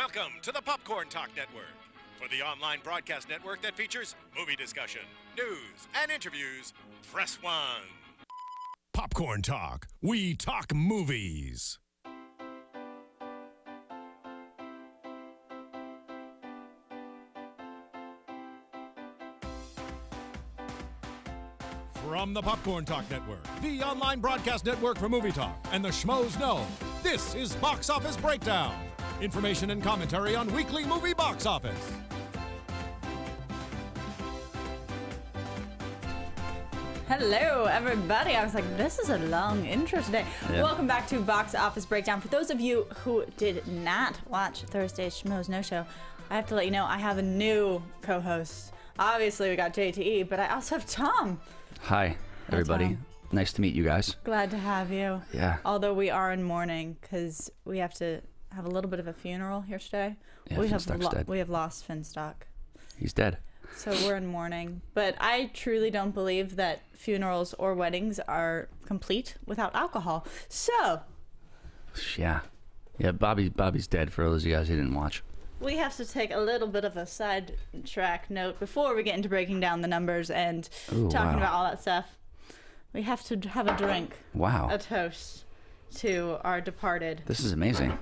Welcome to the Popcorn Talk Network, for the online broadcast network that features movie discussion, news, and interviews. Press 1. Popcorn Talk. We talk movies. From the Popcorn Talk Network, the online broadcast network for movie talk, and the Schmoes know, this is Box Office Breakdown. Information and commentary on weekly movie box office. Hello, everybody. I was like, this is a long intro today. Yeah. Welcome back to Box Office Breakdown. For those of you who did not watch Thursday's Schmoes No Show, I have to let you know I have a new co-host. Obviously, we got JTE, but I also have Tom. Hi, everybody. Tom. Nice to meet you guys. Glad to have you. Yeah. Although we are in mourning because we have to have a little bit of a funeral here today. Yeah, we have lost Finstock. He's dead. So we're in mourning. But I truly don't believe that funerals or weddings are complete without alcohol. So. Yeah. Yeah, Bobby's dead for those of you guys who didn't watch. We have to take a little bit of a sidetrack note before we get into breaking down the numbers and talking about all that stuff. We have to have a drink. Wow. A toast to our departed. This is amazing.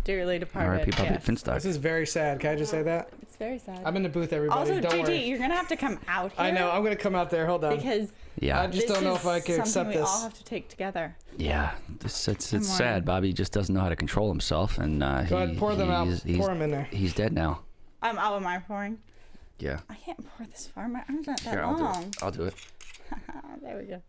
Dearly departed. R.I.P. Bobby Finstock. This is very sad. Can I just say that? It's very sad. I'm in the booth, everybody. Also, don't worry. you're going to have to come out here. I know. I'm going to come out there. Hold on. Because I just don't know if I can accept this. We this. all have to take together. Yeah. It's sad. Bobby just doesn't know how to control himself. And Go ahead, pour them out. Pour them in there. He's dead now. Am I pouring? Yeah. I can't pour this far. My arm's not that Here, long. I'll do it. There we go.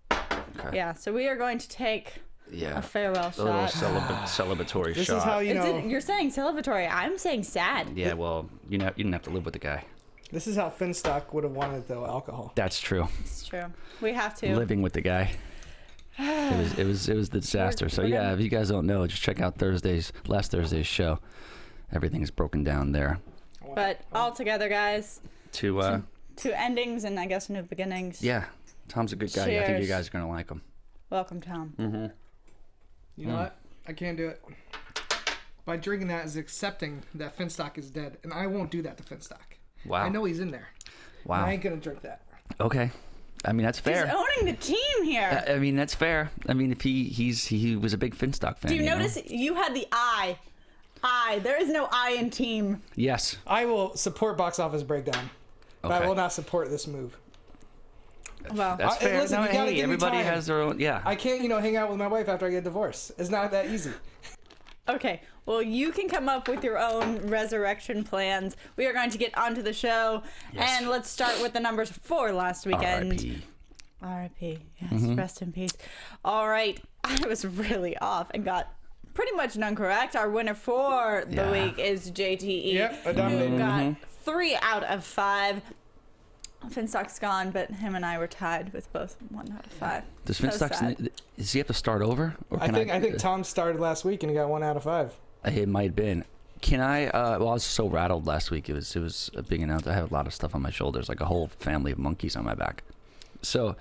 Okay. Yeah, so we are going to take a farewell shot. A little celebratory this shot. Is how you know. You're saying celebratory. I'm saying sad. Yeah, well, you didn't have to live with the guy. This is how Finstock would have wanted, though, alcohol. That's true. It's true. We have to. Living with the guy. It was the disaster. So yeah, if you guys don't know, just check out last Thursday's show. Everything is broken down there. But all together, guys. Two endings and I guess new beginnings. Yeah, Tom's a good guy. Cheers. I think you guys are gonna like him. Welcome, Tom. Mm-hmm. You know what? I can't do it. By drinking that is accepting that Finstock is dead, and I won't do that to Finstock. Wow. I know he's in there. Wow. I ain't gonna drink that. Okay. I mean, that's fair. He's owning the team here. I mean, that's fair. I mean, if he was a big Finstock fan. Do you notice you had the I? There is no I in team. Yes. I will support Box Office Breakdown, but I will not support this move. Well, that's fair. Listen, no, you gotta give everybody me time. has their own. Yeah. I can't, hang out with my wife after I get divorced. It's not that easy. Okay, well, you can come up with your own resurrection plans. We are going to get onto the show, and let's start with the numbers for last weekend. R.I.P. R.I.P. Yes, rest in peace. All right, I was really off and got pretty much none correct. Our winner for the week is JTE, who got 3 out of 5. Finstock's gone, but him and I were tied with both 1 out of 5. Does Finstock? Does he have to start over? Or I think Tom started last week and he got 1 out of 5. It might have been. Can I? Well, I was so rattled last week. It was a big announcement. I have a lot of stuff on my shoulders, like a whole family of monkeys on my back. So,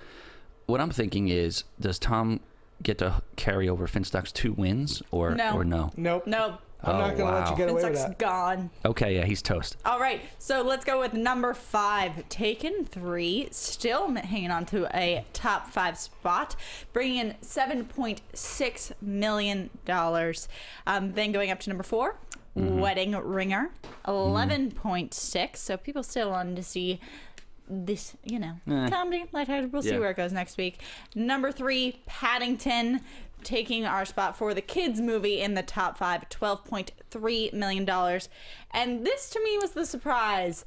what I'm thinking is, does Tom get to carry over Finstock's 2 wins, or no? Nope. I'm not going to let you get away with that. Finstock's gone. Okay, yeah, he's toast. All right, so let's go with number 5. Taken 3, still hanging on to a top 5 spot, bringing in $7.6 million. Then going up to number 4, Wedding Ringer, 11.6. So people still wanted to see this, comedy, lighthearted. We'll see where it goes next week. Number 3, Paddington, taking our spot for the kids movie in the top 5, $12.3 million. And this to me was the surprise.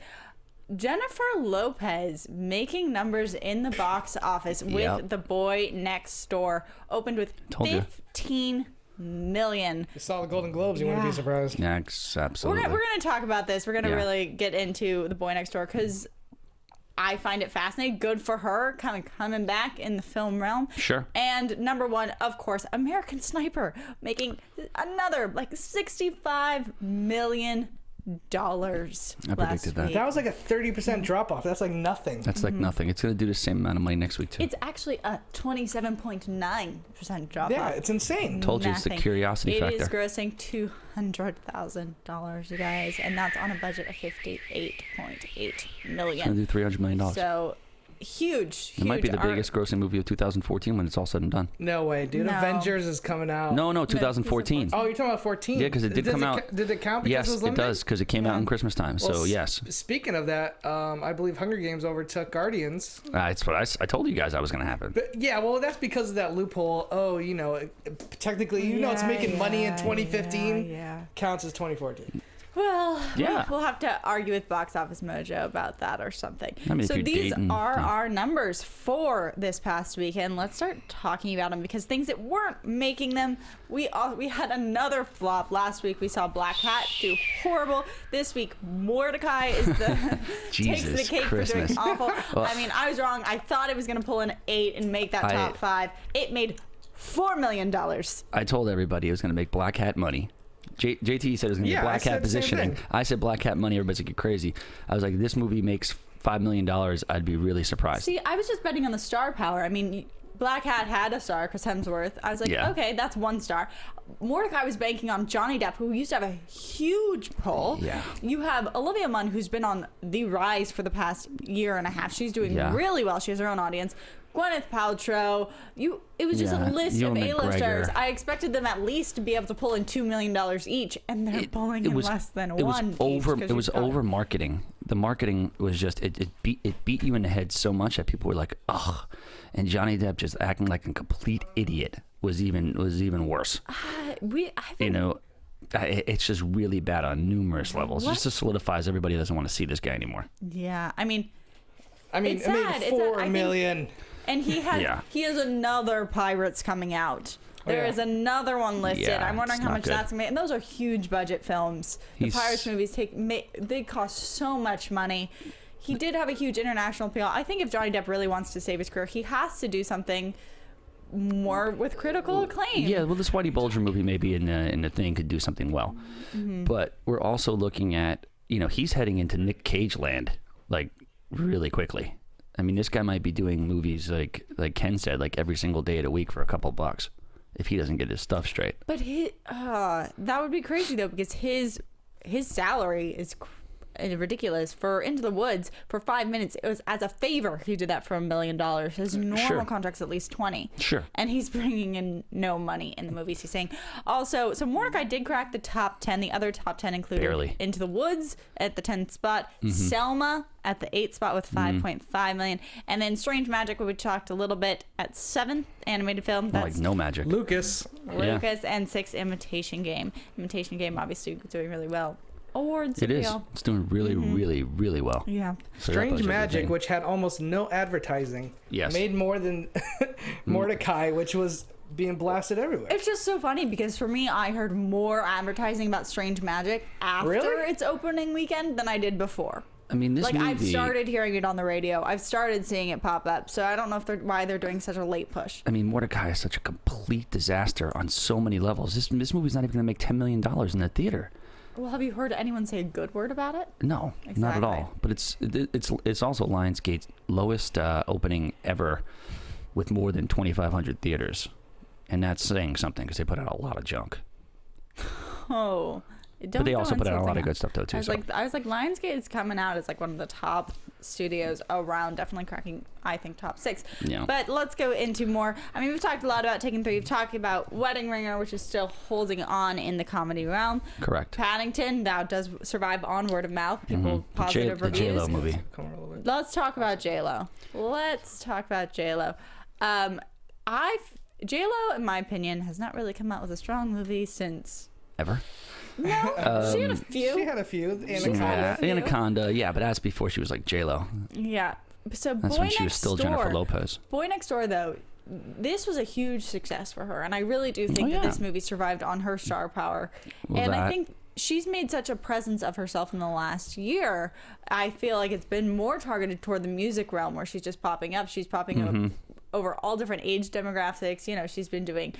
Jennifer Lopez making numbers in the box office with The Boy Next Door. Opened with 15 million. You saw the Golden Globes, you wouldn't be surprised. Yeah, absolutely. We're going to talk about this. We're going to really get into The Boy Next Door because I find it fascinating. Good for her, kind of coming back in the film realm. Sure. And number 1, of course, American Sniper, making another like $65 million. I predicted that. That was like a 30% drop off. That's like nothing. That's like nothing. It's going to do the same amount of money next week, too. It's actually a 27.9% drop Yeah, off. it's insane. Told you it's the curiosity factor. It is grossing $200,000, you guys, and that's on a budget of $58.8 million. It's going to do $300 million. So huge. It might be the biggest grossing movie of 2014 when it's all said and done. No way, dude. No. Avengers is coming out. No, 2014. Oh, you're talking about 14? Yeah, because it did come out. Did it count because Yes, it was it limited? does, because it came out in Christmas time. Well, So, yes. Speaking of that, I believe Hunger Games overtook Guardians. That's what I told you guys that was going to happen. But yeah, well, that's because of that loophole. Oh, technically, it's making money in 2015. Yeah. Counts as 2014. Well, Yeah. we'll have to argue with Box Office Mojo about that or something. I mean, if so you're these dating, are yeah. our numbers for this past weekend. Let's start talking about them because things that weren't making them, we had another flop. Last week we saw Black Hat do horrible. This week Mordecai is the takes the Jesus cake Christmas. for doing awful. Well, I mean, I was wrong. I thought it was going to pull in 8 and make that top 5. It made $4 million. I told everybody it was going to make Black Hat money. JT said it was going to be Black Hat positioning. I said Black Hat money. Everybody's like, you're crazy. I was like, this movie makes $5 million. I'd be really surprised. See, I was just betting on the star power. I mean, Black Hat had a star, Chris Hemsworth. I was like, okay, that's 1 star. Mordecai was banking on Johnny Depp, who used to have a huge pull. Yeah. You have Olivia Munn, who's been on the rise for the past year and a half. She's doing really well. She has her own audience. Gwyneth Paltrow. It was just a list of A-listers. I expected them at least to be able to pull in $2 million each, and they're pulling in less than one. It was over marketing. The marketing was just it beat you in the head so much that people were like, ugh. And Johnny Depp just acting like a complete idiot was even worse. It's just really bad on numerous levels. Just to solidifies everybody doesn't want to see this guy anymore. Yeah, I mean, it sad. made $4 million. And he has another Pirates coming out. There is another one listed. Yeah, I'm wondering how much good. that's made. And those are huge budget films. The Pirates movies they cost so much money. He did have a huge international appeal. I think if Johnny Depp really wants to save his career, he has to do something more with critical acclaim. Yeah, well, this Whitey Bulger movie maybe in the thing could do something well. Mm-hmm. But we're also looking at, he's heading into Nick Cage land, like, really quickly. I mean, this guy might be doing movies like Ken said, like every single day of the week for a couple bucks if he doesn't get his stuff straight. But that would be crazy though, because his salary is ridiculous. For Into the Woods for 5 minutes, it was as a favor he did that for $1 million. His normal contract's at least 20. Sure. And he's bringing in no money in the movies he's saying. Also, so Mordecai did crack the top 10. The other top 10 included Barely. Into the Woods at the 10th spot, Selma at the 8th spot with 5.5 million, and then Strange Magic, we talked a little bit at 7th animated film. That's like No Magic. Lucas and 6th Imitation Game. Imitation Game obviously doing really well. Awards. It is. It's doing really, really, really well. Yeah. So Strange Magic, which had almost no advertising, made more than Mordecai, which was being blasted everywhere. It's just so funny because for me, I heard more advertising about Strange Magic after its opening weekend than I did before. I mean, this movie... I've started hearing it on the radio. I've started seeing it pop up. So I don't know why they're doing such a late push. I mean, Mordecai is such a complete disaster on so many levels. This movie's not even going to make $10 million in the theater. Well, have you heard anyone say a good word about it? No, not at all. But it's also Lionsgate's lowest opening ever, with more than 2,500 theaters, and that's saying something because they put out a lot of junk. Oh, but they also put out a lot of good stuff though too. I was like, Lionsgate is coming out as like one of the top studios around, definitely cracking, I think, top 6. Yeah. But let's go into more. I mean, we've talked a lot about Taken 3. We've talked about Wedding Ringer, which is still holding on in the comedy realm. Correct. Paddington, that does survive on word of mouth. People positive reviews. The J-Lo movie. Let's talk about J-Lo. J-Lo, in my opinion, has not really come out with a strong movie since... Ever? No, she had a few. She had a few. Anaconda, yeah, but that's before she was like J-Lo. Yeah. So that's when she was still Jennifer Lopez. Boy Next Door, though, this was a huge success for her, and I really do think that this movie survived on her star power. I think she's made such a presence of herself in the last year. I feel like it's been more targeted toward the music realm, where she's just popping up. She's popping up over all different age demographics. She's been doing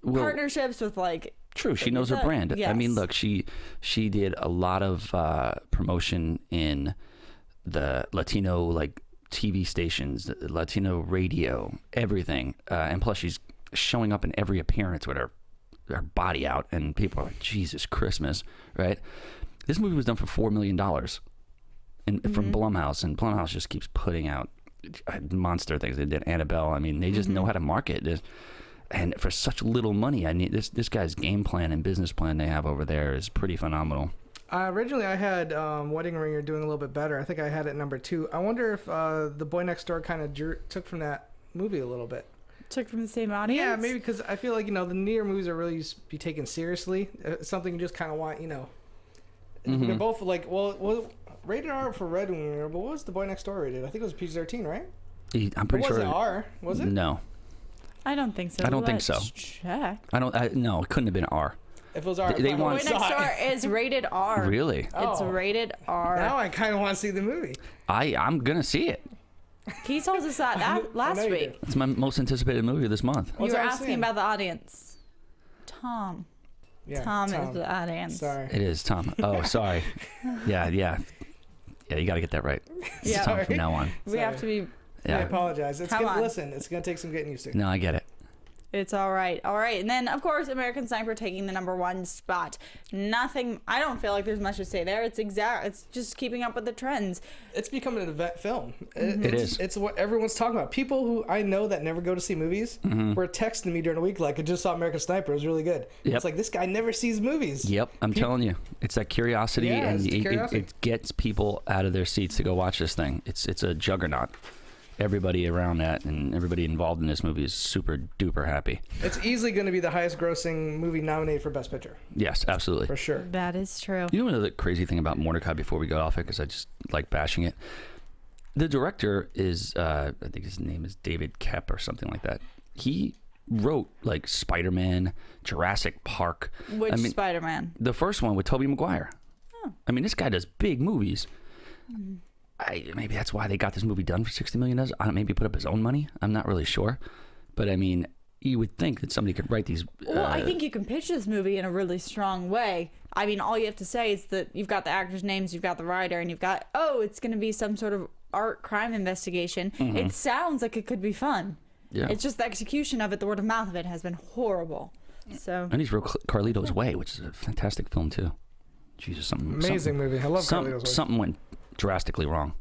partnerships with like True, she knows her brand. Yes. I mean, look, she did a lot of promotion in the Latino like TV stations, the Latino radio, everything, and plus she's showing up in every appearance with her body out, and people are like, Jesus Christmas, right? This movie was done for $4 million, from Blumhouse, and Blumhouse just keeps putting out monster things. They did Annabelle. I mean, they just know how to market this. And for such little money, I need this guy's game plan and business plan they have over there is pretty phenomenal. Originally, I had Wedding Ringer doing a little bit better. I think I had it number 2. I wonder if The Boy Next Door kind of took from that movie a little bit. Took from the same audience? Yeah, maybe because I feel like, the newer movies are really be taken seriously. Something you just kind of want, They're both like, well, rated R for Red Ringer, but what was The Boy Next Door rated? I think it was PG-13, right? I'm pretty sure. Was it R? Was it? No. I don't think so. I don't think so. Check. No, it couldn't have been R. If it was R, They want- Boy Next Door is rated R. Really? It's rated R. Now I kind of want to see the movie. I'm gonna see it. He told us that last know you week. did. It's my most anticipated movie this month. You What's were I asking saying? about the audience. Tom. Yeah, Tom is the audience. Sorry. It is Tom. Oh, sorry. Yeah. You got to get that right. It's Yeah. Tom from now on. We have to be. I Yeah. apologize. Come on. Listen, it's gonna take some getting used to. No, I get it. It's all right. All right. And then, of course, American Sniper taking the number 1 spot. Nothing. I don't feel like there's much to say there. It's just keeping up with the trends. It's becoming an event film. It is. It's what everyone's talking about. People who I know that never go to see movies were texting me during the week like, I just saw American Sniper. It was really good. Yep. It's like, this guy never sees movies. Yep, I'm telling you, it's that curiosity, Yeah, and it's the curiosity. it gets people out of their seats to go watch this thing. It's a juggernaut. Everybody around that and everybody involved in this movie is super duper happy. It's easily going to be the highest grossing movie nominated for Best Picture. Yes, absolutely. For sure. That is true. You know another crazy thing about Mordecai before we go off it, because I just like bashing it. The director is, I think his name is David Koepp or something like that. He wrote like Spider-Man, Jurassic Park. Which Spider-Man? The first one with Tobey Maguire. Oh. I mean, this guy does big movies. Maybe that's why they got this movie done for $60 million. I don't. Maybe he put up his own money. I'm not really sure, but I mean, you would think that somebody could write these. Well, I think you can pitch this movie in a really strong way. I mean, all you have to say is that you've got the actors' names, you've got the writer, and you've got, it's going to be some sort of art crime investigation. It sounds like it could be fun. Yeah. It's just the execution of it, the word of mouth of it has been horrible. So And he's wrote Carlito's Way, which is a fantastic film too. Jesus, Amazing movie. I love Carlito's Way. Something went drastically wrong,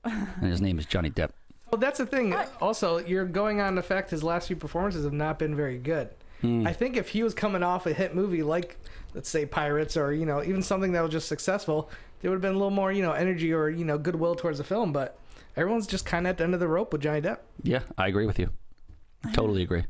and his name is Johnny Depp. Well, that's the thing. Also, you're going on the fact his last few performances have not been very good. I think if he was coming off a hit movie like, let's say, Pirates, or even something that was just successful, there would have been a little more energy or goodwill towards the film. But everyone's just kind of at the end of the rope with Johnny Depp. Yeah, I agree with you. Totally agree.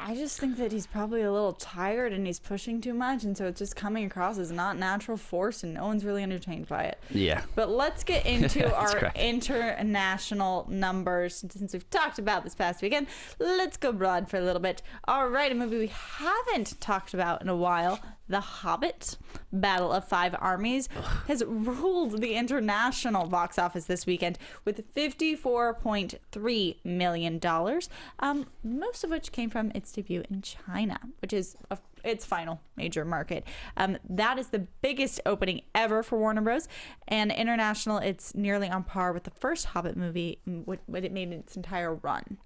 I just think that he's probably a little tired and he's pushing too much, and so it's just coming across as not natural force, and no one's really entertained by it. Yeah. But let's get into our correct. international numbers. Since we've talked about this past weekend, let's go broad for a little bit. All right, a movie we haven't talked about in a while, The Hobbit, Battle of Five Armies, has ruled the international box office this weekend with $54.3 million, most of which came from its debut in China, which is its final major market. That is the biggest opening ever for Warner Bros. And international, it's nearly on par with the first Hobbit movie when it made its entire run.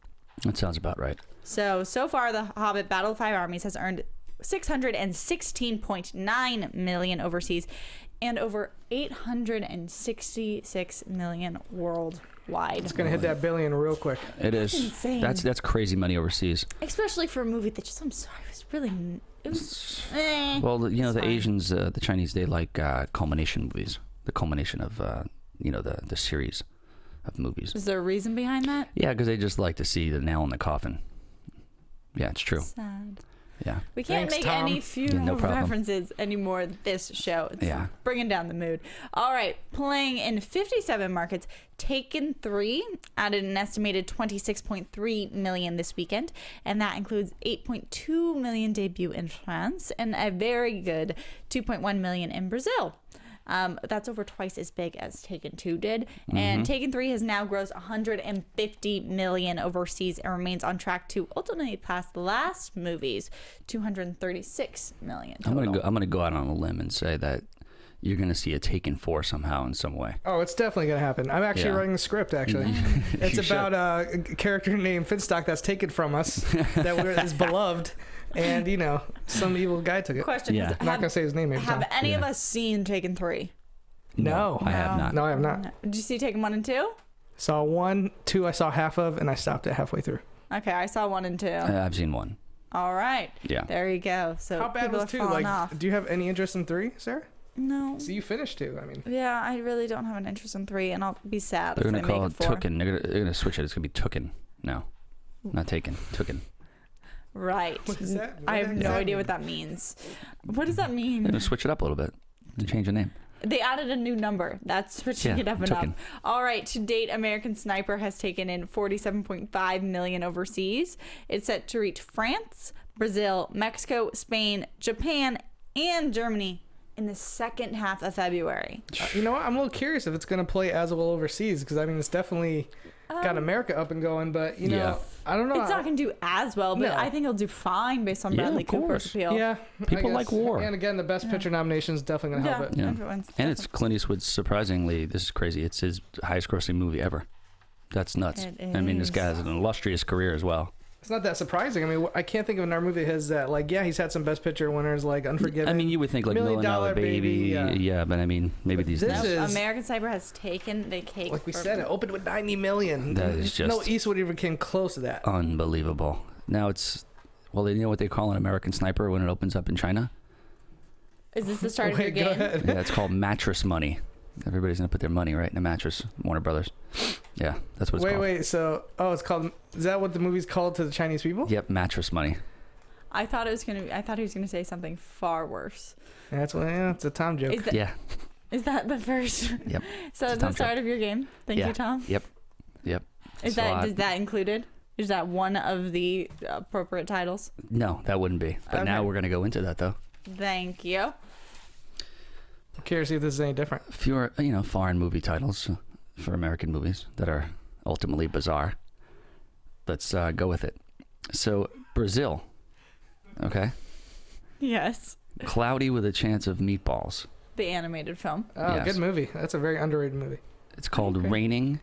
That sounds about right. So far, The Hobbit, Battle of Five Armies has earned $616.9 million overseas and over $866 million worldwide. It's going to hit that billion real quick. It is. Insane. That's crazy money overseas. Especially for a movie that just, I'm sorry, was really... It was, Well, the It's fine. Asians, the Chinese, they like culmination movies. The culmination of, the series of movies. Is there a reason behind that? Yeah, because they just like to see the nail in the coffin. Yeah, it's true. Sad. Yeah. We can't Thanks, make Tom. any funeral no problem. references anymore this show. It's Yeah. bringing down the mood. All right, playing in 57 markets, Taken 3 added an estimated $26.3 million this weekend, and that includes $8.2 million debut in France and a very good $2.1 million in Brazil. That's over twice as big as Taken 2 did. And Taken 3 has now grossed $150 million overseas and remains on track to ultimately pass the last movie's $236 million total. I'm gonna go out on a limb and say that you're gonna see a Taken 4 somehow in some way. Oh, it's definitely gonna happen. I'm actually writing the script. Actually, it's about a character named Finstock that's taken from us, that is beloved, and some evil guy took it. Question: Yeah. I'm not gonna say his name. Have any of us seen Taken 3? No, I have not. No, I have not. Did you see Taken 1 and 2? Saw 1, 2. I saw half of, and I stopped it halfway through. Okay, I saw 1 and 2. I've seen 1. All right. Yeah. There you go. So How bad people was are 2? falling off. Do you have any interest in 3, Sarah? No. So you finished 2. I mean, Yeah, I really don't have an interest in 3, and I'll be sad They're if gonna they call make it it 4. Tooken. They're gonna switch it. It's gonna be Tooken. No, not Taken. Tooken. Right. What is that? I have What does no that idea mean? what that means. What does that They're mean? gonna switch it up a little bit and change the name. They added a new number. That's switching Yeah, it up and Tooken. up. All right. To date, American Sniper has taken in $47.5 million overseas. It's set to reach France, Brazil, Mexico, Spain, Japan, and Germany in the second half of February. You know what? I'm a little curious if it's going to play as well overseas, because I mean, it's definitely got America up and going, but Yeah. I don't know. It's not going to do as well, but No. I think it'll do fine based on Yeah, Bradley of Cooper's course. appeal. Yeah, People I like guess. war. And again, the Best Picture nomination is definitely going to help it. Yeah. Everyone's And it's Clint Eastwood's, surprisingly, this is crazy, it's his highest grossing movie ever. That's nuts. It I mean, this is. guy has an illustrious career as well. It's not that surprising. I mean, I can't think of another movie that has that. Like, yeah, he's had some Best Picture winners, like Unforgiven. I mean, you would think like Million Million Dollar Dollar Baby. Baby, Yeah, but I mean, maybe But these this days. is- American Sniper has taken the cake. like we for- said, it opened with 90 million. That is no just- Eastwood even came close to that. Unbelievable. Now it's, well, you know what they call an American Sniper when it opens up in China? Is this the start of your Wait, go game? ahead. Yeah, it's called mattress money. Everybody's gonna put their money right in a mattress. Warner Brothers. Yeah, that's what it's called. Wait. So, it's called. Is that what the movie's called to the Chinese people? Yep, mattress money. I thought he was gonna say something far worse. Yeah, that's what. Yeah, it's a Tom joke. Yeah. Is that the first? Yep. So It's a the Tom start joke. of your game. Thank Yeah. you, Tom. Yep. Is that included? Is that one of the appropriate titles? No, that wouldn't be. But now Okay. we're gonna go into that though. Thank you. I'm curious if this is any different. Fewer, foreign movie titles for American movies that are ultimately bizarre. Let's go with it. So Brazil. Okay. Yes. Cloudy with a Chance of Meatballs. The animated film. Oh, Yes. good movie. That's a very underrated movie. It's called Okay. Raining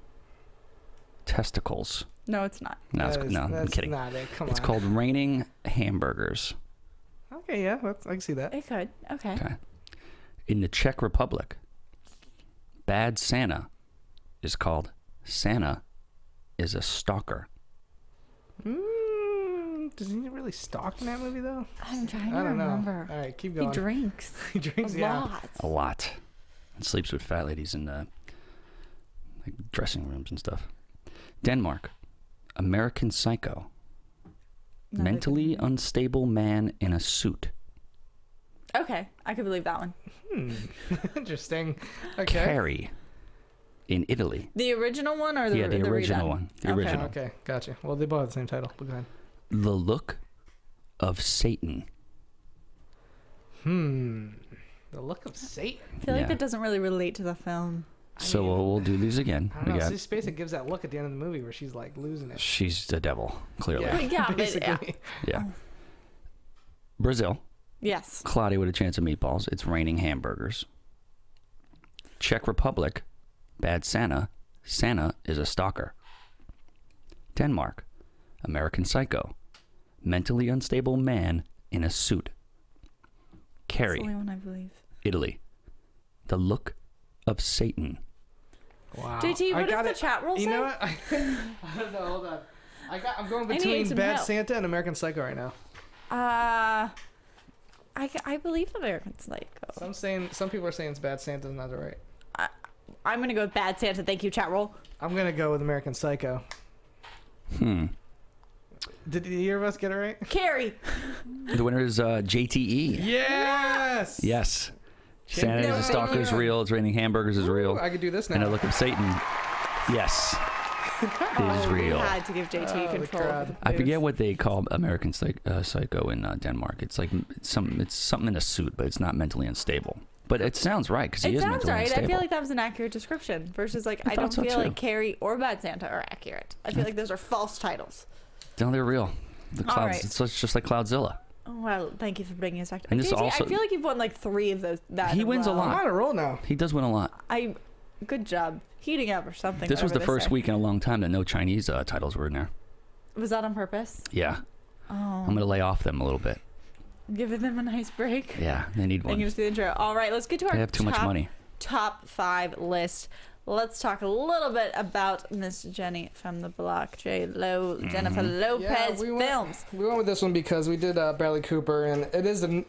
Testicles. No, it's not. No, That is- I'm that's kidding. Not it. Come It's on. called Raining Hamburgers. Okay, yeah, I can see that. It could. Okay. Okay. In the Czech Republic, Bad Santa is called Santa is a Stalker. Does he really stalk in that movie though? I'm trying to I don't remember. know. All right, keep He going. drinks He drinks. a Yeah. lot. A lot. And sleeps with fat ladies in like dressing rooms and stuff. Denmark, American Psycho. No, Mentally unstable man in a suit. Okay, I could believe that one. Interesting. Okay. Carrie in Italy. The original one or the the original redone? one. The Okay. original. Okay, gotcha. Well, they both have the same title. But go ahead. The Look of Satan. The Look of Satan. I feel like Yeah. that doesn't really relate to the film. So we'll do these again. I don't We know. got This basically gives that look at the end of the movie where she's like losing it. she's the devil, clearly. Well, yeah, but- basically. Yeah. Brazil, Yes. cloudy with a chance of meatballs. It's raining hamburgers. Czech Republic, Bad Santa. Santa is a stalker. Denmark, American Psycho. Mentally unstable man in a suit. That's Carrie, the only one I believe. Italy. The Look of Satan. Wow. JT, I what got does the chat roll You say? know what? I don't know. Hold on. I'm going need between some Bad help. Santa and American Psycho right now. I believe American Psycho. Some people are saying it's Bad Santa, not right. I'm gonna go with Bad Santa. Thank you, chat roll. I'm gonna go with American Psycho. Did either of us get it right? Carrie. The winner is JTE. Yes. Yes. Santa is a stalker is real. It's raining hamburgers is real. Ooh, I could do this now. And a look of Satan. Yes. Is We real. had to give JT the control. crowd. of the I booth. forget what they call American Psycho in Denmark. It's like it's something in a suit, but it's not mentally unstable. But it sounds right because he It is sounds mentally right. unstable. I feel like that was an accurate description versus like I don't thought so, feel too. like Carrie or Bad Santa are accurate. I feel like those are false titles. No, they're real. The All clouds. right. It's just like Cloudzilla. Oh, well, thank you for bringing us back. And this JJ, also- I feel like you've won like 3 of those. That He in wins a row. lot. I'm on a roll now. He does win a lot. Good job heating up or something. This was the whatever they first say. week in a long time that no Chinese titles were in there. Was that on purpose? Yeah. Oh, I'm gonna lay off them a little bit. giving them a nice break. Yeah, they need Thank one. you for the intro. All right, let's get to our They have too much money. top 5 list. Let's talk a little bit about Miss Jenny from the Block, J-Lo, Jennifer Lopez films. We went with this one because we did Bradley Cooper, and it is the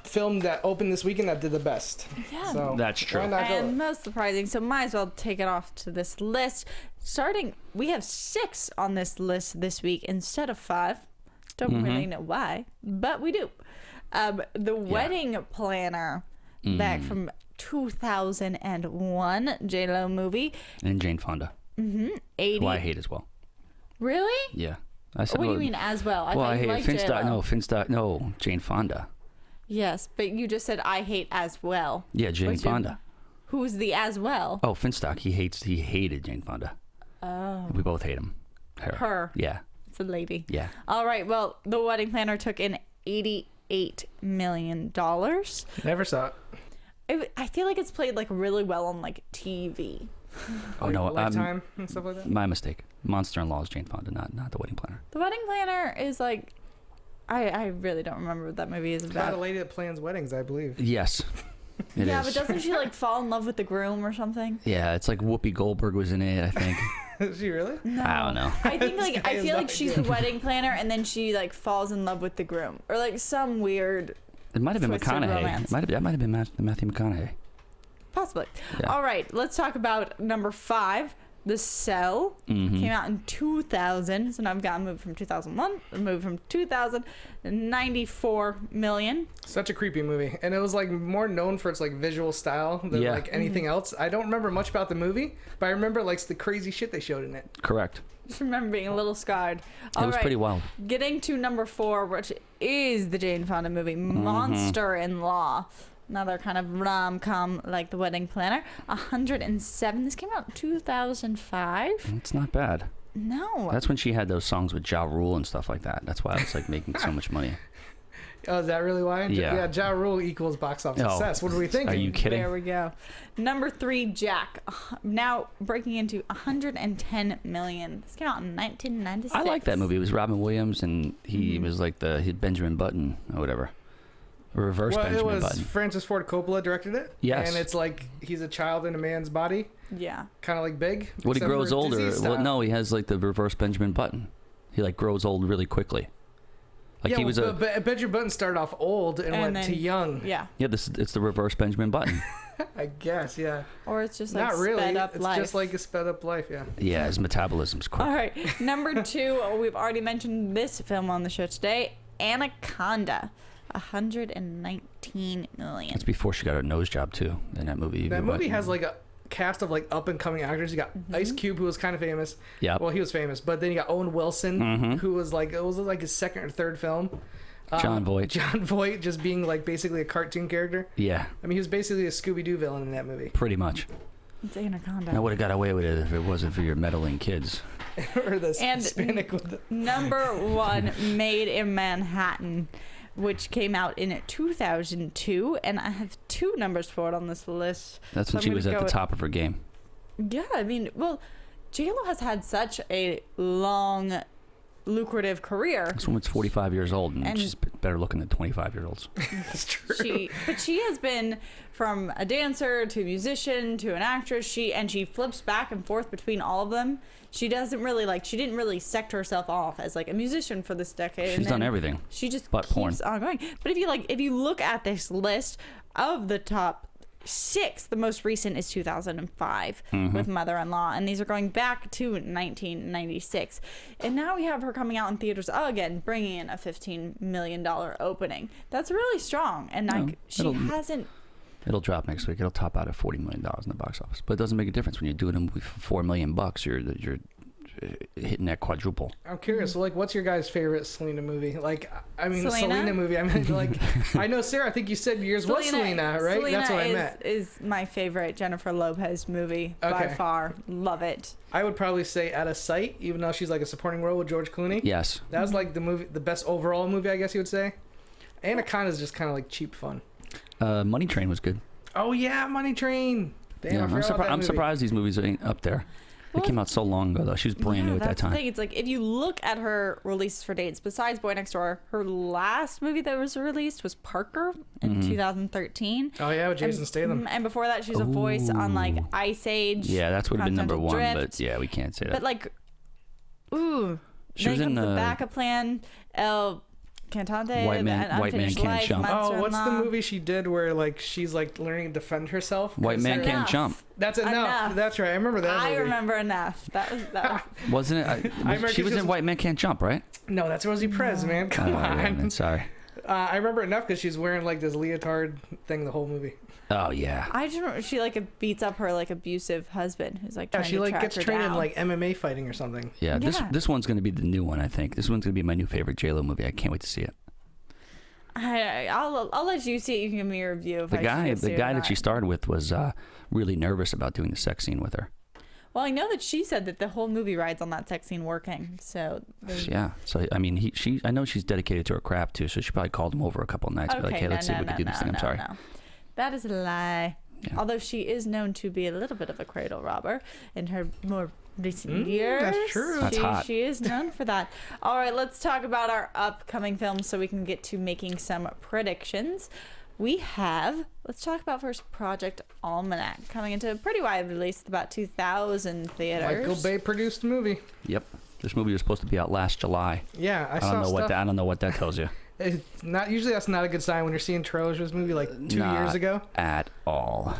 film that opened this weekend that did the best. Yeah. So That's true. why not go? And most surprising, so might as well take it off to this list. We have 6 on this list this week instead of 5. Don't really know why, but we do. The Wedding Planner, back from 2001, J-Lo movie. And Jane Fonda, 80. who I hate as well. Really? Yeah. I said, What do you mean as well? I Well, thought I you hate liked Finstock. J-Lo. No, Finstock. No, Jane Fonda. Yes, but you just said I hate as well. Yeah, Jane What's your- Fonda. Who's the as well? Oh, Finstock. He hated Jane Fonda. Oh. We both hate him. Her. Yeah. It's a lady. Yeah. All right. Well, The Wedding Planner took in $88 million. Never saw it. I feel like it's played like really well on like TV. Oh no, Lifetime and stuff like that. my mistake. Monster-in-Law is Jane Fonda, not The Wedding Planner. The Wedding Planner is like, I really don't remember what that movie is About a about. lady that plans weddings, I believe. Yes, it Yeah, is. but doesn't she like fall in love with the groom or something? Yeah, it's like Whoopi Goldberg was in it, I think. Is she really? No. I don't know. I think like guy I is feel like not she's good. the wedding planner and then she like falls in love with the groom or like some weird It might have been Twisted McConaughey. romance. That might have been Matthew McConaughey. possibly. Yeah. All right, let's talk about number 5, The Cell. Came out in 2000, so now I've got a movie from 2001, a movie from 2000, 94 million. Such a creepy movie, and it was like more known for its like visual style than Yeah. like anything else. I don't remember much about the movie, but I remember like the crazy shit they showed in it. Correct. Just remember being a little scarred. It was pretty wild. Getting to number 4, which is the Jane Fonda movie, Monster-in-Law. Another kind of rom-com like The Wedding Planner. 107. This came out in 2005. It's not bad. No. That's when she had those songs with Ja Rule and stuff like that. That's why it's like making so much money. Oh, is that really why? Yeah. Yeah, Ja Rule equals box office Oh, success. What are we thinking? Are you kidding? There we go. Number 3, Jack. Now breaking into 110 million. This came out in 1996. I like that movie. It was Robin Williams, and he was like he had Benjamin Button or whatever. Reverse Well, Benjamin it was Button. Francis Ford Coppola directed it. Yes. And it's like he's a child in a man's body, Yeah. kind of like Big. When he except grows for older, disease well, style. no, he has like the reverse Benjamin Button. He like grows old really quickly. Like yeah, he was but Benjamin Button started off old and went then, to young. Yeah. it's the reverse Benjamin Button. I guess, yeah. Or it's just like Not really. sped up It's life. just like a sped up life, yeah. Yeah, his metabolism's quick. All right. Number 2, we've already mentioned this film on the show today, Anaconda. 119 million. That's before she got her nose job too in that movie. That movie has like a cast of like up and coming actors. You got Ice Cube, who was kind of famous. Yeah. Well, he was famous, but then you got Owen Wilson, who was like it was like his second or third film. John Voight. John Voight just being like basically a cartoon character. Yeah, I mean, he was basically a Scooby Doo villain in that movie. pretty much. It's Anaconda. I would have got away with it if it wasn't for your meddling kids. Or the And Hispanic with the... Number 1, Made in Manhattan, which came out in 2002, and I have 2 numbers for it on this list. That's So when I'm she gonna was at go the with- top of her game. Yeah, I mean, well, J-Lo has had such a long, lucrative career. This woman's 45 years old, and And- she's better looking than 25-year-olds. That's true. But she has been from a dancer to a musician to an actress. She flips back and forth between all of them. She doesn't really she didn't really sector herself off as like a musician for this decade. She's and done then everything. She just but keeps porn. on going. But if you look at this list of the top 6, the most recent is 2005 with Mother-in-Law, and these are going back to 1996. And now we have her coming out in theaters again, bringing in a $15 million opening. That's really strong, and like she hasn't. It'll drop next week. It'll top out at $40 million in the box office. But it doesn't make a difference when you're doing a movie for $4 million. hitting that quadruple. I'm curious, like, what's your guys' favorite Selena movie? Like, I mean, Selena? Selena movie. I mean, like, I know, Sarah, I think you said yours was Selena, right? Selena That's what I meant. is my favorite Jennifer Lopez movie by Okay. far. Love it. I would probably say Out of Sight, even though she's like a supporting role with George Clooney. Yes. That was like the best overall movie, I guess you would say. Anaconda's just kind of like cheap fun. Money Train was good. Oh yeah, Money Train. Damn, Yeah, I forgot about that I'm movie. surprised these movies ain't up there. They Well, came out so long ago, though. She was brand new at that that's the time. thing. It's like if you look at her releases for dates, besides Boy Next Door, her last movie that was released was Parker in 2013. Oh yeah, with Jason Statham. And before that, she was a voice on like Ooh. Ice Age. Yeah, that's would have been number Continental one, Drift. but yeah, we can't say that. But like, ooh, She then was in comes the the- backup plan. El Cantante, White Man- and White Man Unfinished Can't Life, Jump. Monster Oh, what's the in Law. movie she did where like she's like learning to defend herself? White Man Can't Enough. Jump. That's enough. Enough. That's right. I remember that movie. I remember enough. That was Wasn't it? remember She was she in was- White Man Can't Jump, right? No, that's Rosie Perez, man. Come Oh, on. yeah, man, sorry. I remember enough because she's wearing like this leotard thing the whole movie. Oh, yeah. I just remember she like beats up her like abusive husband who's like Yeah, trying she to like track gets her trained in down. like MMA fighting or something. Yeah, Yeah. this one's going to be the new one, I think. This one's going to be my new favorite J-Lo movie. I can't wait to see it. I'll let you see it. You can give me your review. If The I should guy go see it or that she not. starred with was really nervous about doing the sex scene with her. Well, I know that she said that the whole movie rides on that sex scene working. So Yeah. So I mean, I know she's dedicated to her craft too. So she probably called him over a couple of nights. okay, Be like, hey, no, let's see if we can do this thing. I'm sorry. no. That is a lie. Yeah. Although she is known to be a little bit of a cradle robber in her more recent years. that's true. That's hot. She is known for that. All right, let's talk about our upcoming films so we can get to making some predictions. Let's talk about first Project Almanac, coming into a pretty wide release with about 2,000 theaters. Michael Bay produced movie. Yep. This movie was supposed to be out last July. Yeah, I I saw don't know stuff. I don't know what that tells you. It's not usually that's not a good sign when you're seeing trailers for this movie like 2 Not years ago. At all.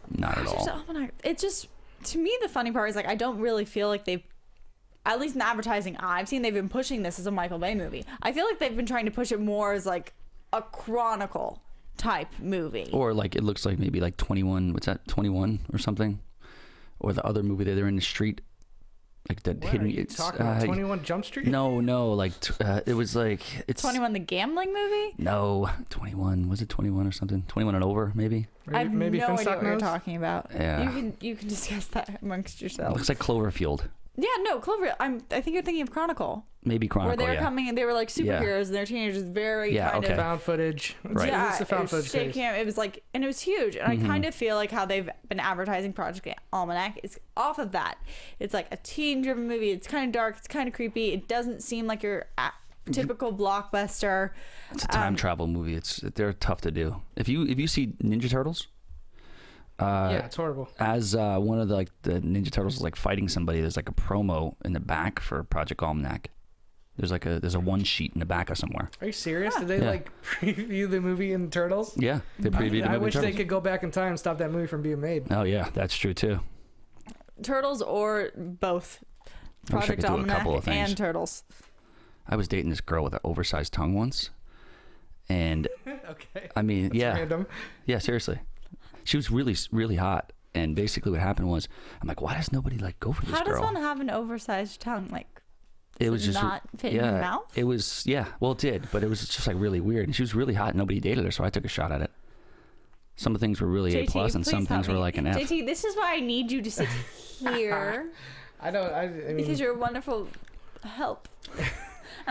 Not at Project all. Almanac. It just, to me, the funny part is like I don't really feel like they've, at least in the advertising I've seen, they've been pushing this as a Michael Bay movie. I feel like they've been trying to push it more as like a chronicle type movie. Or like it looks like maybe like 21. What's that? 21 or something. Or the other movie that they're in the street, like that What hidden. are you It's talking about 21 Jump Street? no, like it was like it's 21 the gambling movie? No, 21. Was it 21 or something? 21 and over, maybe. I have maybe no idea Finstock what you're knows? talking about. Yeah. You can discuss that amongst It yourselves. looks like Cloverfield. Yeah, no, Clover. I think you're thinking of Chronicle, Maybe Chronicle. where they were yeah. coming and they were like Yeah. superheroes and they're teenagers, very Yeah, kind okay. of. Found footage. Right. Yeah, It's the found it was footage shaky case. cam. It was like, and it was huge. And I kind of feel like how they've been advertising Project Almanac is off of that. It's like a teen-driven movie. It's kind of dark. It's kind of creepy. It doesn't seem like your typical blockbuster. It's a time travel movie. They're tough to do. If you see Ninja Turtles, Yeah, it's horrible. as one of the Ninja Turtles is like fighting somebody, there's like a promo in the back for Project Almanac. There's a one sheet in the back of somewhere. Are you serious? Did they Yeah. like preview the movie in Turtles? Yeah, they previewed the I movie wish Turtles. they could go back in time and stop that movie from being made. Oh yeah, that's true too. Turtles or both. I wish I Project could do a Almanac couple of things. and Turtles. I was dating this girl with an oversized tongue once, and Okay. I mean, That's random. yeah, seriously, she was really, really hot. And basically, what happened was, I'm like, why does nobody like go for this How does girl? one have an oversized tongue? Like, It was does it just not fit in yeah, your mouth? It was well, it did, but it was just like really weird. And she was really hot. And nobody dated her, so I took a shot at it. Some of the things were really A plus, and some please help things were me. like an F. JT, this is why I need you to sit here I mean, because you're a wonderful help, and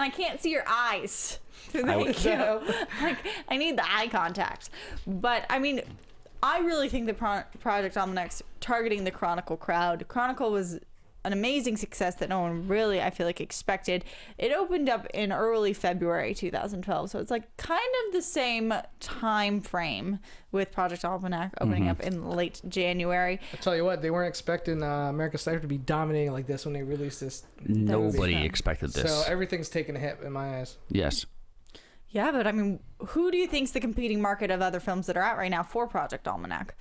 I can't see your eyes. would- Thank you. Like, I need the eye contact. But I mean, I really think that Project Almanac's targeting the Chronicle crowd. Chronicle was an amazing success that no one really, I feel like, expected. It opened up in early February 2012, so it's like kind of the same time frame with Project Almanac opening up in late January. I'll tell you what, they weren't expecting American Sniper to be dominating like this when they released this. Nobody fun. expected this. So everything's taken a hit in my eyes. Yes. Yeah, but I mean, who do you think's the competing market of other films that are out right now for Project Almanac?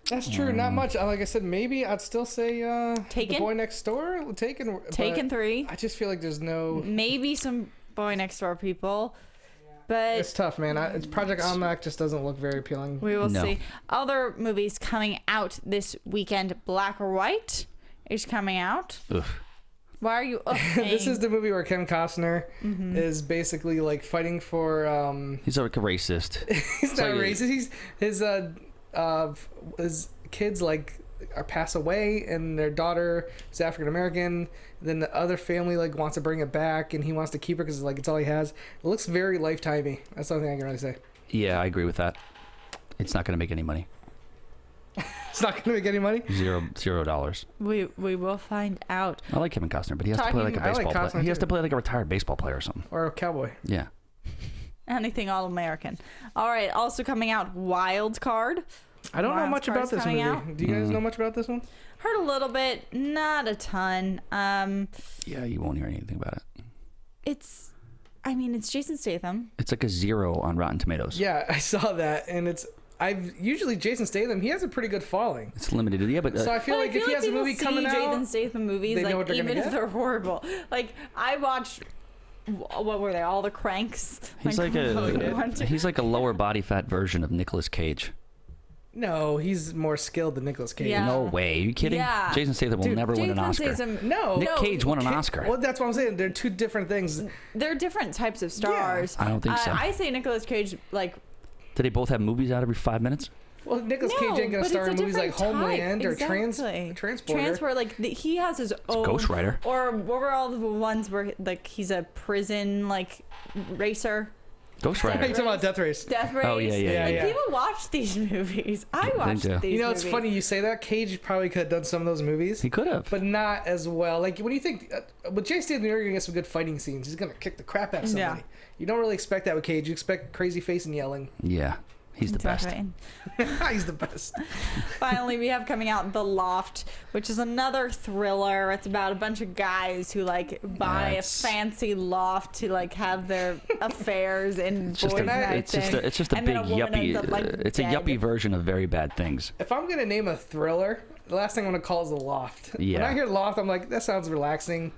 That's true. Not much. Like I said, maybe I'd still say Taken? The Boy Next Door. Taken. but Taken 3. I just feel like there's no. Maybe some Boy Next Door people, but It's tough, man. It's Project Almanac just doesn't look very appealing. we will No. see. Other movies coming out this weekend. Black or White is coming out. Oof. Why are you? This is the movie where Kevin Costner is basically like fighting for. He's like a racist. He's not racist. He's his kids like pass away, and their daughter is African American. Then the other family like wants to bring it back, and he wants to keep her because like it's all he has. It looks very Lifetimey. That's the only thing I can really say. Yeah, I agree with that. It's not going to make any money. It's not going to make any money. $0. We will find out. I like Kevin Costner, but he has to play like a baseball player. He has to play like a retired baseball player or something. Or a cowboy. Yeah. Anything all American. All right. Also coming out, Wild Card. I don't know much about this movie. Out. Do you guys know much about this one? Heard a little bit, not a ton. Yeah, you won't hear anything about it. It's Jason Statham. It's like a 0 on Rotten Tomatoes. Yeah, I saw that, and I've usually Jason Statham. He has a pretty good following. It's limited, yeah, but so I feel like if he has a movie coming out, Jason Statham movies, they know like what they're even gonna if get? they're horrible, like I watched. What were they? All the Cranks. he's like a lower body fat version of Nicolas Cage. no, he's more skilled than Nicolas Cage. Yeah. No way. Are you kidding? Yeah. Jason Statham will never win an Oscar. No. Nick Cage won an Oscar. Well, that's what I'm saying. They're two different things. They're different types of stars. I don't think so. I say Nicolas Cage, like. Do they both have movies out every 5 minutes? Well, Nicolas Cage ain't gonna but star in it's a movies like different Homeland type. or Exactly. Transporter. Transport, like he has his own. Ghost Rider. Or what were all the ones where like he's a prison like racer? Ghost Are you Rider. talking about Death Race? Death Race. Oh, yeah. Like Yeah. people watch these movies. I watched do. these. You know, it's movies. funny you say that. Cage probably could have done some of those movies, He could have. but not as well. Like when you think with Jason Statham, you're gonna get some good fighting scenes. He's gonna kick the crap out of somebody. Yeah. You don't really expect that with Cage. You expect crazy face and yelling. Yeah. He's the best. Exactly. He's the best. Finally, we have coming out The Loft, which is another thriller. It's about a bunch of guys who like buy a fancy loft to like have their affairs and It's just boys' nights. it's just a and big then a woman ends yuppie. up, like, It's a dead. yuppie version of Very Bad Things. If I'm gonna name a thriller, the last thing I'm gonna call is The Loft. Yeah. When I hear Loft, I'm like, that sounds relaxing.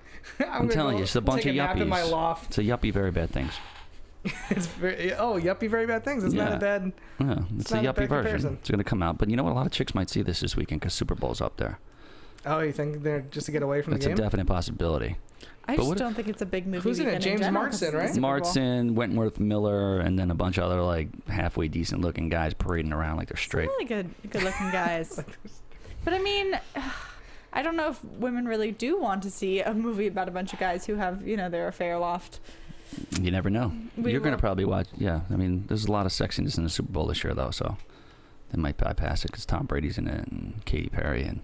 I'm telling you, it's a bunch take of a nap in my yuppies. loft. It's a yuppie Very Bad Things. It's yuppie, very bad things. It's not a bad. Yeah, it's a not a yuppie bad version. comparison. It's going to come out. But you know what? A lot of chicks might see this weekend because Super Bowl's up there. Oh, you think they're just to get away from That's the a game? definite possibility. I But just what- don't think it's a big movie. Who's in it? weekend James general, 'cause Marsden, it's the right? Super Bowl. Martin, Wentworth Miller, and then a bunch of other like halfway decent looking guys parading around like they're straight. Really good looking guys. But I mean, I don't know if women really do want to see a movie about a bunch of guys who have, their affair loft. You never know. We You're going to will. probably watch. Yeah, I mean, there's a lot of sexiness in the Super Bowl this year, though, so they might bypass it because Tom Brady's in it and Katy Perry and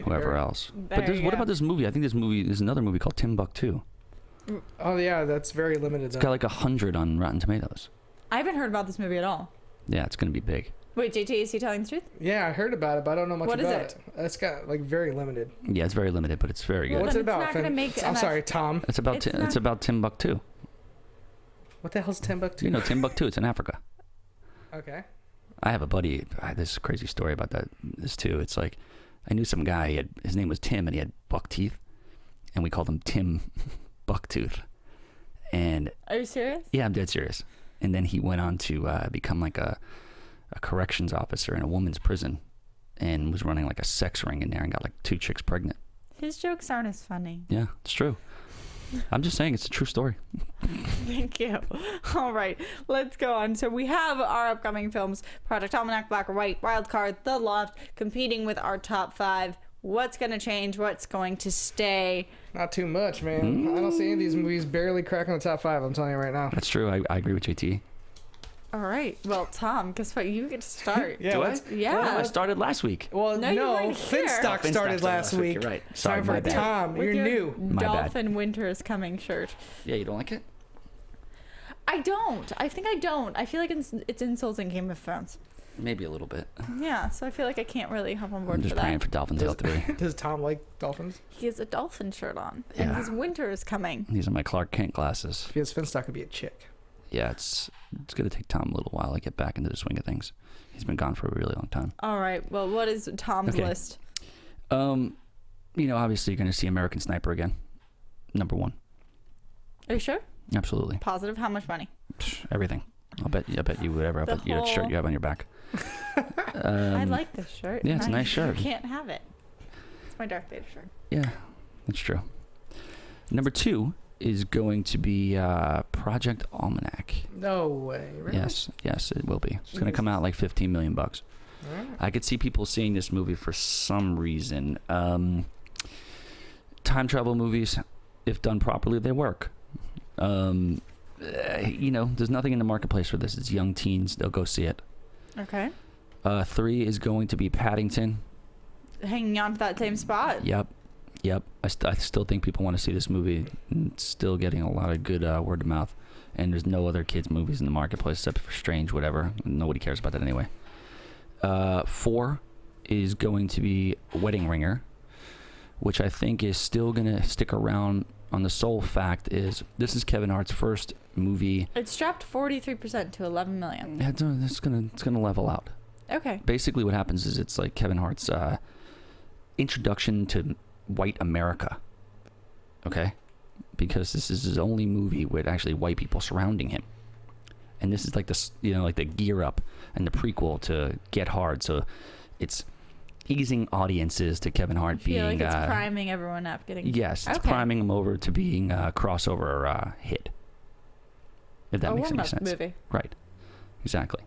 whoever else. But There you what go. about this movie? I think there's another movie called Timbuktu. Oh yeah, that's very limited. It's got like 100 on Rotten Tomatoes. I haven't heard about this movie at all. Yeah, it's going to be big. Wait, JT, is he telling the truth? Yeah, I heard about it, but I don't know much What is about it? It's got like very limited. Yeah, it's very limited, but it's very good. What's Then it it's about? not gonna Finn? make I'm enough- sorry, Tom. It's about It's it's not- about Timbuktu. What the hell's Timbuktu? You know Timbuktu? It's in Africa. Okay. I have a buddy. This crazy story about this too. It's like I knew some guy. His name was Tim, and he had buck teeth, and we called him Tim Bucktooth. And Are you serious? yeah, I'm dead serious. And then he went on to become like a corrections officer in a woman's prison, and was running like a sex ring in there, and got like 2 chicks pregnant. His jokes aren't as funny. Yeah, it's true. I'm just saying it's a true story. Thank you. All right, let's go on. So we have our upcoming films: Project Almanac, Black or White, Wild Card, The Loft, competing with our top 5. What's going to change? What's going to stay? Not too much, man. I don't see any of these movies barely cracking the top 5. I'm telling you right now. That's true. I agree with JT. All right. Well, Tom, guess what? You get to start. Yeah. Do I? let's- Yeah. Well, I started last week. Well, No, you no. weren't here. Finstock Finstock started last week. You're right. It's Sorry, time for my bad. Tom. With You're your new. My bad. Dolphin Winter is Coming shirt. Yeah, you don't like it? I don't. I think I don't. I feel like it's insulting Game of Thrones. Maybe a little bit. Yeah, so I feel like I can't really hop on board I'm just for praying that. for Dolphin Tale 3. Does Tom like dolphins? He has a dolphin shirt on, and Yeah. his winter is coming. These are my Clark Kent glasses. If he has Finstock, could be a chick. Yeah, it's going to take Tom a little while to get back into the swing of things. He's been gone for a really long time. All right. Well, what is Tom's Okay. list? Obviously you're going to see American Sniper again. Number 1. Are you sure? Absolutely. Positive? How much money? Everything. I bet you whatever. I The bet you that shirt whole- you have on your back. I like this shirt. yeah, it's a nice shirt. You can't have it. It's my Darth Vader shirt. Yeah, that's true. Number 2 is going to be Project Almanac. No way. Really? Yes, it will be. It's going to come out like $15 million. Right. I could see people seeing this movie for some reason. Time travel movies, if done properly, they work. There's nothing in the marketplace for this. It's young teens. They'll go see it. Okay. 3 is going to be Paddington. Hanging on to that same spot. Yep. I still think people want to see this movie. It's still getting a lot of good word of mouth. And there's no other kids' movies in the marketplace except for Strange, whatever. Nobody cares about that anyway. 4 is going to be Wedding Ringer, which I think is still going to stick around on the sole fact is this is Kevin Hart's first movie. It's dropped 43% to 11 million. It's gonna level out. Okay. Basically what happens is it's like Kevin Hart's introduction to white America. Okay? Because this is his only movie with actually white people surrounding him. And this is like the gear up and the prequel to Get Hard. So it's easing audiences to Kevin Hart being like it's priming everyone up getting. Yes, it's priming them over to being a crossover hit. If that makes any sense. Movie. Right. Exactly.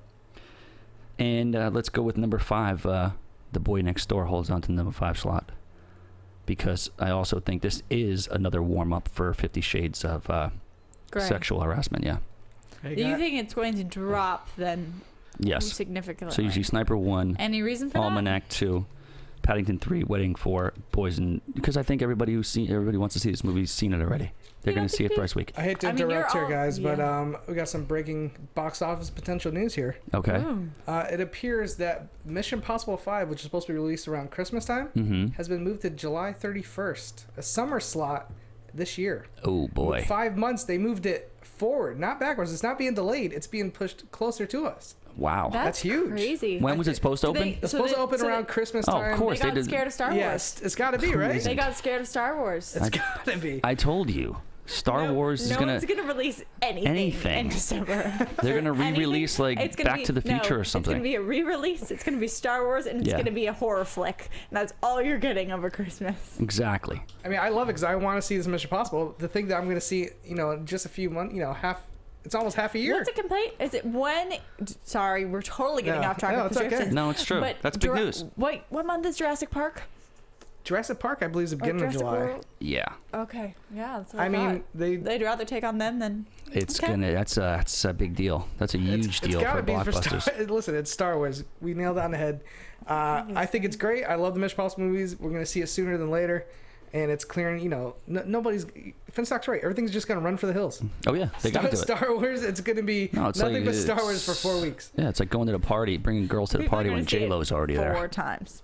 And let's go with number 5. The Boy Next Door holds on to the number 5 slot. Because I also think this is another warm-up for 50 Shades of sexual harassment, yeah. Do you think it's going to drop then? Yes. Significantly. So you see Sniper 1. Any reason for Almanac 2. Paddington 3, Wedding 4, Poison. Because I think everybody wants to see this movie has seen it already. They're going to see it first week. I hate to interrupt here, guys, but we got some breaking box office potential news here. Okay. It appears that Mission Impossible 5, which is supposed to be released around Christmas time, has been moved to July 31st, a summer slot this year. Oh, boy. With 5 months, they moved it forward, not backwards. It's not being delayed. It's being pushed closer to us. Wow. That's huge. Crazy. When was it supposed to open? It's supposed to open around Christmas time. Oh, of course. They got scared of Star Wars. Yes, it's got to be, right? They got scared of Star Wars. It's got to be. I told you. Star Wars is going to... No one's going to release anything in December. They're going to re-release like Back to the Future or something. It's going to be a re-release. It's going to be Star Wars, and it's going to be a horror flick. And that's all you're getting over Christmas. Exactly. I mean, I love it because I want to see this Mission Impossible. The thing that I'm going to see, in just a few months, it's almost half a year. What's a complaint? Is it when... Sorry, we're totally getting off track with it's okay. No, it's true. But That's big news. Wait, what month is Jurassic Park? Jurassic Park, I believe, is the beginning of July. World? Yeah. Okay. Yeah, that's what I mean, they'd rather take on them than... It's that's a big deal. That's a huge deal for blockbusters. Listen, it's Star Wars. We nailed it on the head. I think it's great. I love the Mission Impossible movies. We're going to see it sooner than later. And it's clearing, nobody's... Finstock's right. Everything's just going to run for the hills. Oh, yeah. They got to do it. Star Wars, it's going to be nothing but Star Wars for 4 weeks. Yeah, it's like going to the party, bringing girls to the party when J-Lo's already there. 4 times.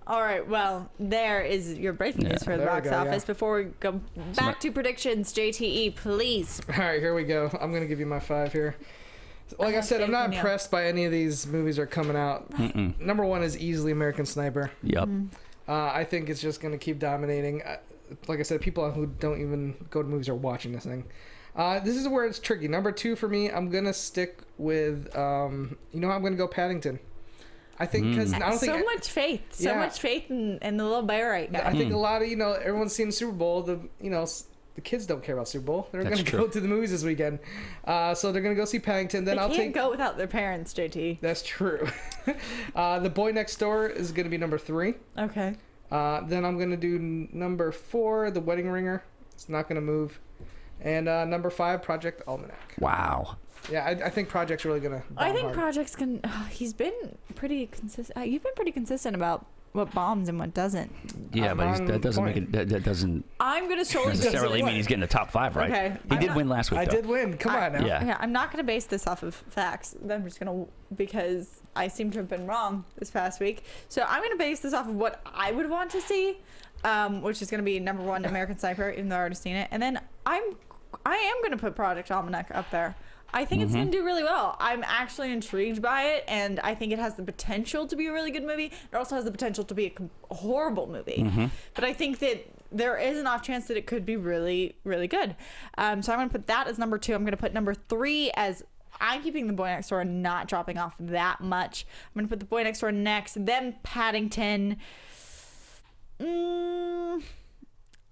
All right, well, there is your breaking news for the box office. Before we go back to predictions, JTE, please. All right, here we go. I'm going to give you my 5 here. Like I said, I'm not impressed by any of these movies that are coming out. Number 1 is easily American Sniper. Yep. I think it's just going to keep dominating. Like I said, people who don't even go to movies are watching this thing. This is where it's tricky. Number 2 for me, I'm going to stick with, I'm going to go Paddington. I think because I don't think much faith, much faith in the little bear right guy. I think a lot of everyone's seen Super Bowl. The kids don't care about Super Bowl. They're going to go to the movies this weekend, so they're going to go see Paddington. Then they can't go without their parents, JT. That's true. The Boy Next Door is going to be number 3. Okay. Then I'm going to do number 4, The Wedding Ringer. It's not going to move, and number 5, Project Almanac. Wow. Yeah, I think Project's really gonna. I think Project's can. He's been pretty consistent. You've been pretty consistent about what bombs and what doesn't. Yeah, but that doesn't make it. That doesn't. I'm gonna solely necessarily mean he's getting the top 5, right? Okay. He did win last week. I did win. Come on now. Yeah. I'm not gonna base this off of facts. I'm just gonna because I seem to have been wrong this past week. So I'm gonna base this off of what I would want to see, which is gonna be number 1, American Sniper, even though I've already seen it, and then I am gonna put Project Almanac up there. I think it's going to do really well. I'm actually intrigued by it, and I think it has the potential to be a really good movie. It also has the potential to be a horrible movie. But I think that there is an off chance that it could be really, really good. So I'm going to put that as number 2. I'm going to put number 3 as... I'm keeping The Boy Next Door and not dropping off that much. I'm going to put The Boy Next Door next, then Paddington. I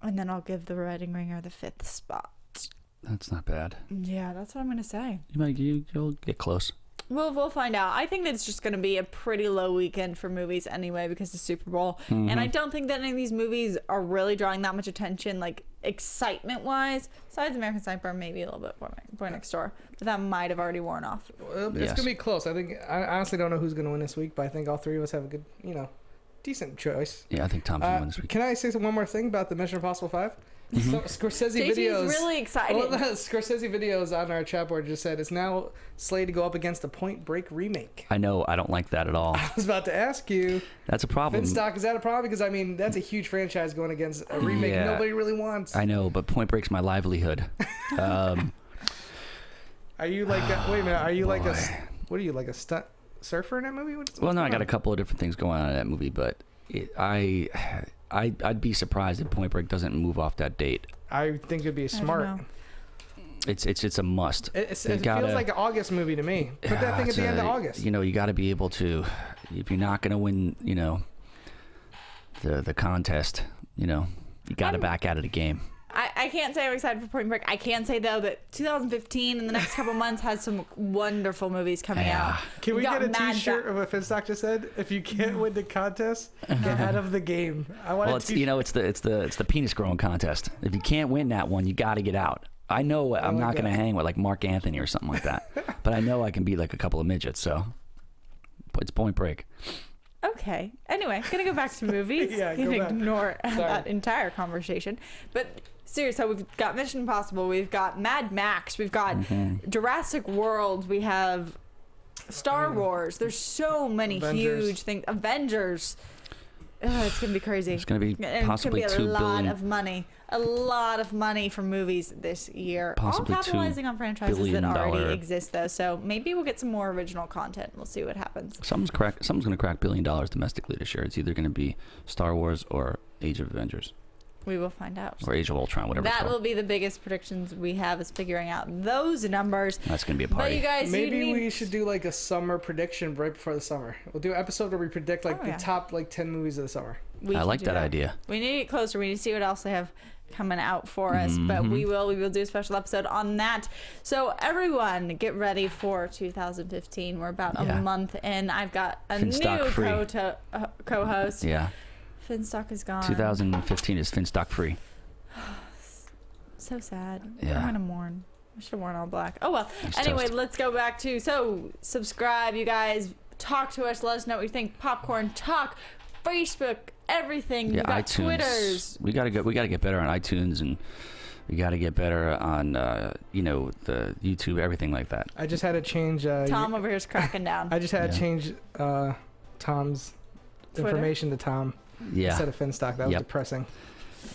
And then I'll give The Wedding Ringer the 5th spot. That's not bad. Yeah, that's what I'm going to say. You'll get close. We'll find out. I think that it's just going to be a pretty low weekend for movies anyway because of the Super Bowl. And I don't think that any of these movies are really drawing that much attention, like excitement-wise. Besides American Sniper, maybe a little bit Boy Next Door. But that might have already worn off. Well, it's going to be close. I honestly don't know who's going to win this week, but I think all three of us have a good, decent choice. Yeah, I think Tom's going to win this week. Can I say one more thing about the Mission Impossible 5? So Scorsese JT's videos. really excited. Well, the Scorsese videos on our chat board just said it's now slated to go up against the Point Break remake. I know. I don't like that at all. I was about to ask you. That's a problem. Finstock, is that a problem? Because, that's a huge franchise going against a remake nobody really wants. I know, but Point Break's my livelihood. Are you like wait a minute, are you like a, what are you, like a stunt surfer in that movie? Well, no, I got a couple of different things going on in that movie, but I'd be surprised if Point Break doesn't move off that date. I think it'd be smart. It's a must. It feels like an August movie to me. Put that thing at the end of August. You got to be able to, if you're not going to win, the contest, you got to back out of the game. I can't say I'm excited for Point Break. I can say, though, that 2015 in the next couple months has some wonderful movies coming out. Can we get a t-shirt of what Finstock just said? If you can't win the contest, get out of the game. I want it's the penis growing contest. If you can't win that one, you got to get out. I know I'm not going to hang with like Mark Anthony or something like that, but I know I can beat like a couple of midgets. So it's Point Break. Okay. Anyway, gonna go back to movies. Ignore that entire conversation. But seriously, so we've got Mission Impossible, we've got Mad Max, we've got Jurassic World, we have Star Wars. There's so many huge things. Avengers. It's gonna be crazy. It's gonna be possibly $2 billion. A lot of money for movies this year. Possibly all capitalizing on franchises that $2 billion already exist, though. So maybe we'll get some more original content. We'll see what happens. Something's gonna crack $1 billion domestically this year. It's either gonna be Star Wars or Age of Avengers. We will find out. Or Age of Ultron, whatever. That will be the biggest predictions we have, is figuring out those numbers. That's gonna be a party. But you guys, maybe we should do like a summer prediction right before the summer. We'll do an episode where we predict the top 10 movies of the summer. I like that idea. We need to get closer. We need to see what else they have coming out for us. But we will do a special episode on that. So everyone, get ready for 2015. We're about a month in. I've got a Finstock new co-host. Yeah. Finstock is gone. 2015 is Finstock free. So sad. Yeah. I'm gonna mourn. I should have worn all black. Oh well. Anyway, let's go back to subscribe, you guys. Talk to us. Let us know what you think. Popcorn Talk, Facebook, everything. Yeah, we got iTunes. Twitters. We gotta get better on iTunes, and we gotta get better on the YouTube, everything like that. I just had to change. Tom over here is cracking down. I just had to change Tom's information to Tom. Yeah. Instead of Finstock. That was depressing.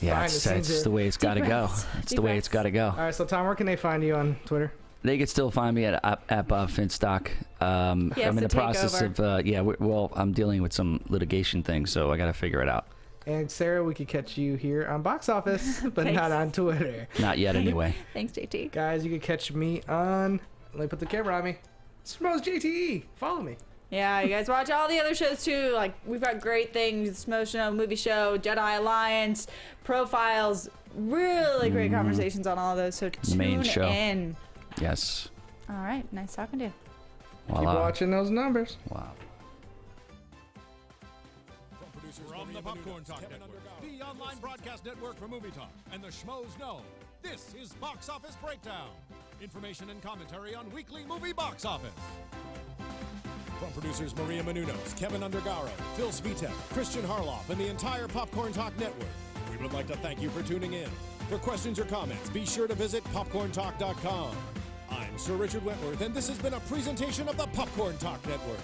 Yeah, it's the way it's got to go. It's the way it's got to go. All right, so Tom, where can they find you on Twitter? They can still find me at Finstock. I'm in the process of I'm dealing with some litigation things, so I got to figure it out. And Sarah, we could catch you here on Box Office, but not on Twitter. Not yet, anyway. Thanks, JT. Guys, you can catch me on. Let me put the camera on me. Schmoes JTE. Follow me. Yeah, you guys watch all the other shows too. Like, we've got great things: Smoke Show, Movie Show, Jedi Alliance, Profiles. Really great conversations on all of those. So tune in. Yes. All right, nice talking to you. Keep watching those numbers. Wow. From the Popcorn Talk Network, the online broadcast network for movie talk, and the Schmoes know, this is Box Office Breakdown. Information and commentary on weekly movie box office. From producers Maria Menounos, Kevin Undergaro, Phil Svitek, Christian Harloff, and the entire Popcorn Talk Network, we would like to thank you for tuning in. For questions or comments, be sure to visit popcorntalk.com. I'm Sir Richard Wentworth, and this has been a presentation of the Popcorn Talk Network.